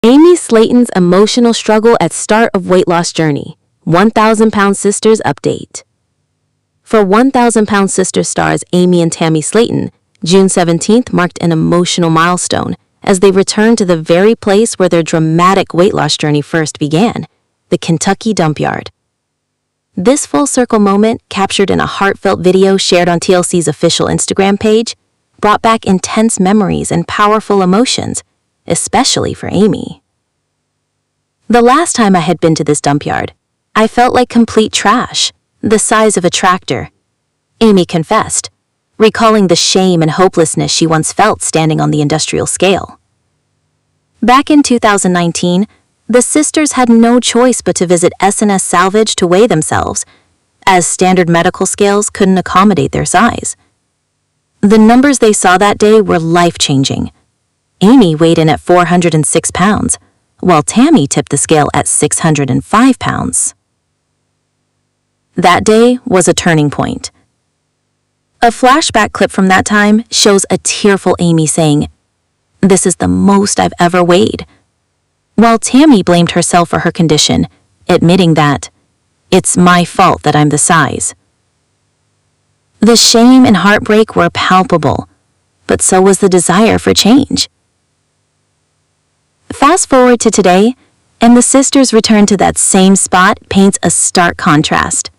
Amy Slaton's emotional struggle at start of weight loss journey. 1,000-pound sisters update. For 1,000-pound sister stars Amy and Tammy Slaton, June 17th marked an emotional milestone as they returned to the very place where their dramatic weight loss journey first began, the Kentucky dumpyard. This full-circle moment, captured in a heartfelt video shared on TLC's official Instagram page, brought back intense memories and powerful emotions, especially for Amy. The last time I had been to this dumpyard, I felt like complete trash, the size of a tractor, Amy confessed, recalling the shame and hopelessness she once felt standing on the industrial scale. Back in 2019, the sisters had no choice but to visit S&S Salvage to weigh themselves, as standard medical scales couldn't accommodate their size. The numbers they saw that day were life-changing. Amy weighed in at 406 pounds, while Tammy tipped the scale at 605 pounds. That day was a turning point. A flashback clip from that time shows a tearful Amy saying, "This is the most I've ever weighed," while Tammy blamed herself for her condition, admitting that, "It's my fault that I'm the size." The shame and heartbreak were palpable, but so was the desire for change. Fast forward to today, and the sisters' return to that same spot paints a stark contrast.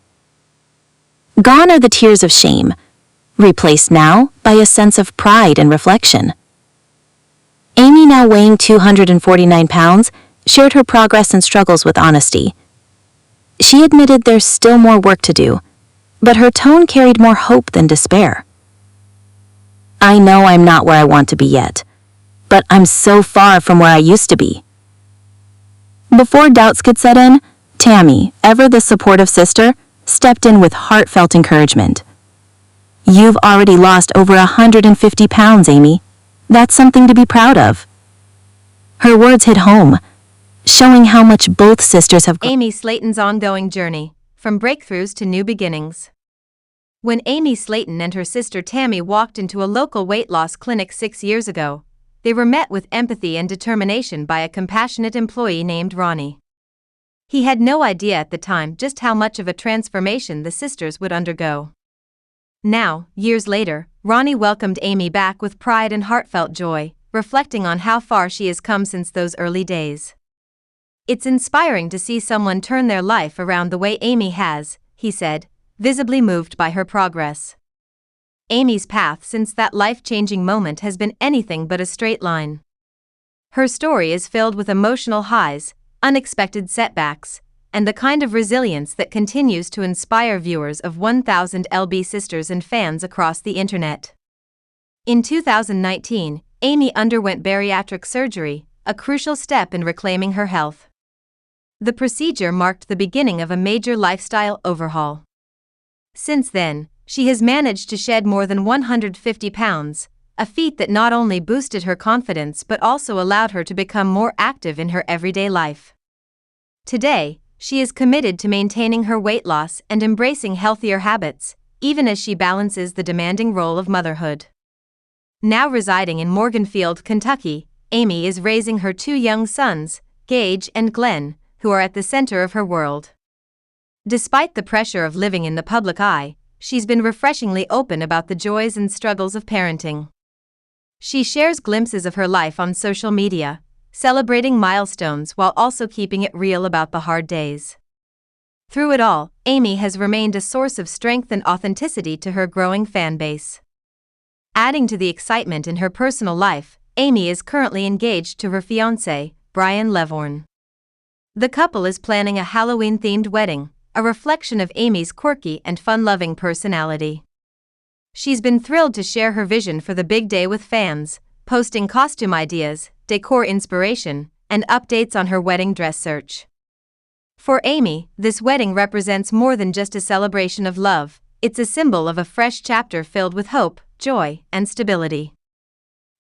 Gone are the tears of shame, replaced now by a sense of pride and reflection. Amy, now weighing 249 pounds, shared her progress and struggles with honesty. She admitted there's still more work to do, but her tone carried more hope than despair. "I know I'm not where I want to be yet, but I'm so far from where I used to be." Before doubts could set in, Tammy, ever the supportive sister, stepped in with heartfelt encouragement. "You've already lost over 150 pounds, Amy. That's something to be proud of." Her words hit home, showing how much both sisters have grown. Amy Slaton's ongoing journey, from breakthroughs to new beginnings. When Amy Slaton and her sister Tammy walked into a local weight loss clinic 6 years ago, they were met with empathy and determination by a compassionate employee named Ronnie. He had no idea at the time just how much of a transformation the sisters would undergo. Now, years later, Ronnie welcomed Amy back with pride and heartfelt joy, reflecting on how far she has come since those early days. "It's inspiring to see someone turn their life around the way Amy has," he said, visibly moved by her progress. Amy's path since that life-changing moment has been anything but a straight line. Her story is filled with emotional highs, unexpected setbacks, and the kind of resilience that continues to inspire viewers of 1000lb Sisters and fans across the internet. In 2019, Amy underwent bariatric surgery, a crucial step in reclaiming her health. The procedure marked the beginning of a major lifestyle overhaul. Since then, she has managed to shed more than 150 pounds, a feat that not only boosted her confidence but also allowed her to become more active in her everyday life. Today, she is committed to maintaining her weight loss and embracing healthier habits, even as she balances the demanding role of motherhood. Now residing in Morganfield, Kentucky, Amy is raising her 2 young sons, Gage and Glenn, who are at the center of her world. Despite the pressure of living in the public eye, she's been refreshingly open about the joys and struggles of parenting. She shares glimpses of her life on social media, celebrating milestones while also keeping it real about the hard days. Through it all, Amy has remained a source of strength and authenticity to her growing fan base. Adding to the excitement in her personal life, Amy is currently engaged to her fiancé, Brian Levorn. The couple is planning a Halloween-themed wedding, a reflection of Amy's quirky and fun-loving personality. She's been thrilled to share her vision for the big day with fans, posting costume ideas, decor inspiration, and updates on her wedding dress search. For Amy, this wedding represents more than just a celebration of love. It's a symbol of a fresh chapter filled with hope, joy, and stability.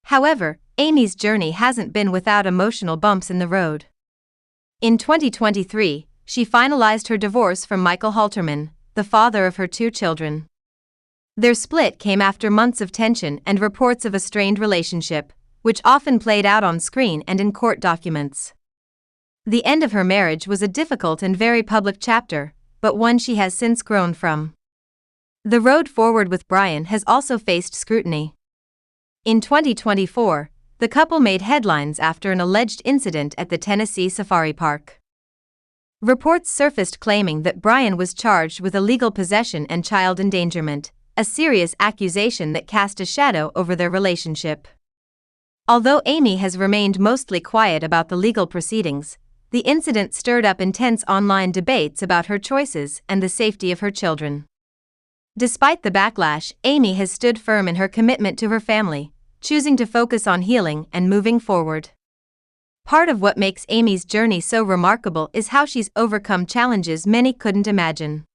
However, Amy's journey hasn't been without emotional bumps in the road. In 2023, she finalized her divorce from Michael Halterman, the father of her 2 children. Their split came after months of tension and reports of a strained relationship, which often played out on screen and in court documents. The end of her marriage was a difficult and very public chapter, but one she has since grown from. The road forward with Brian has also faced scrutiny. In 2024, the couple made headlines after an alleged incident at the Tennessee Safari Park. Reports surfaced claiming that Brian was charged with illegal possession and child endangerment, a serious accusation that cast a shadow over their relationship. Although Amy has remained mostly quiet about the legal proceedings, the incident stirred up intense online debates about her choices and the safety of her children. Despite the backlash, Amy has stood firm in her commitment to her family, choosing to focus on healing and moving forward. Part of what makes Amy's journey so remarkable is how she's overcome challenges many couldn't imagine.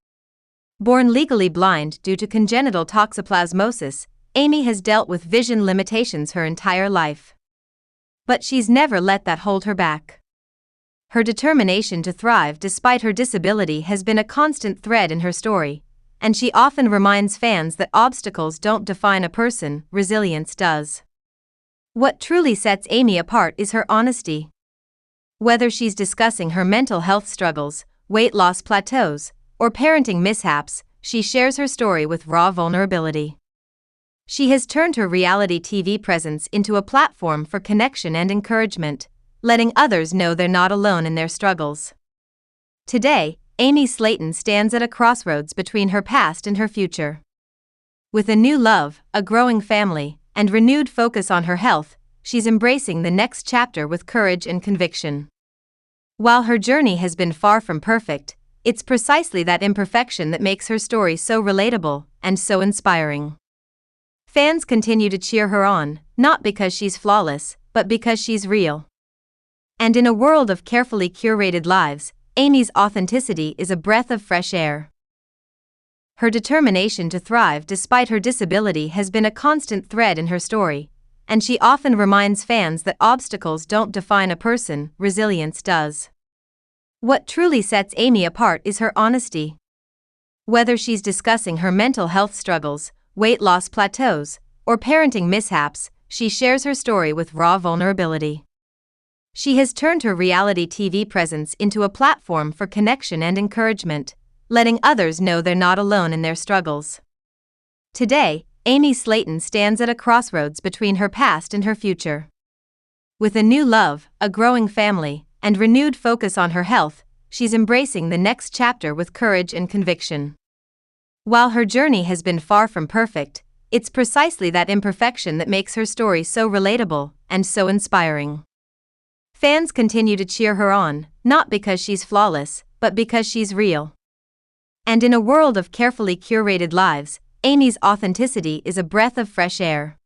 Born legally blind due to congenital toxoplasmosis, Amy has dealt with vision limitations her entire life. But she's never let that hold her back. Her determination to thrive despite her disability has been a constant thread in her story, and she often reminds fans that obstacles don't define a person, resilience does. What truly sets Amy apart is her honesty. Whether she's discussing her mental health struggles, weight loss plateaus, or parenting mishaps, she shares her story with raw vulnerability. She has turned her reality TV presence into a platform for connection and encouragement, letting others know they're not alone in their struggles. Today, Amy Slaton stands at a crossroads between her past and her future. With a new love, a growing family, and renewed focus on her health, she's embracing the next chapter with courage and conviction. While her journey has been far from perfect, it's precisely that imperfection that makes her story so relatable and so inspiring. Fans continue to cheer her on, not because she's flawless, but because she's real. And in a world of carefully curated lives, Amy's authenticity is a breath of fresh air. Her determination to thrive despite her disability has been a constant thread in her story, and she often reminds fans that obstacles don't define a person, resilience does. What truly sets Amy apart is her honesty. Whether she's discussing her mental health struggles, weight loss plateaus, or parenting mishaps, she shares her story with raw vulnerability. She has turned her reality TV presence into a platform for connection and encouragement, letting others know they're not alone in their struggles. Today, Amy Slaton stands at a crossroads between her past and her future. With a new love, a growing family, and renewed focus on her health, she's embracing the next chapter with courage and conviction. While her journey has been far from perfect, it's precisely that imperfection that makes her story so relatable and so inspiring. Fans continue to cheer her on, not because she's flawless, but because she's real. And in a world of carefully curated lives, Amy's authenticity is a breath of fresh air.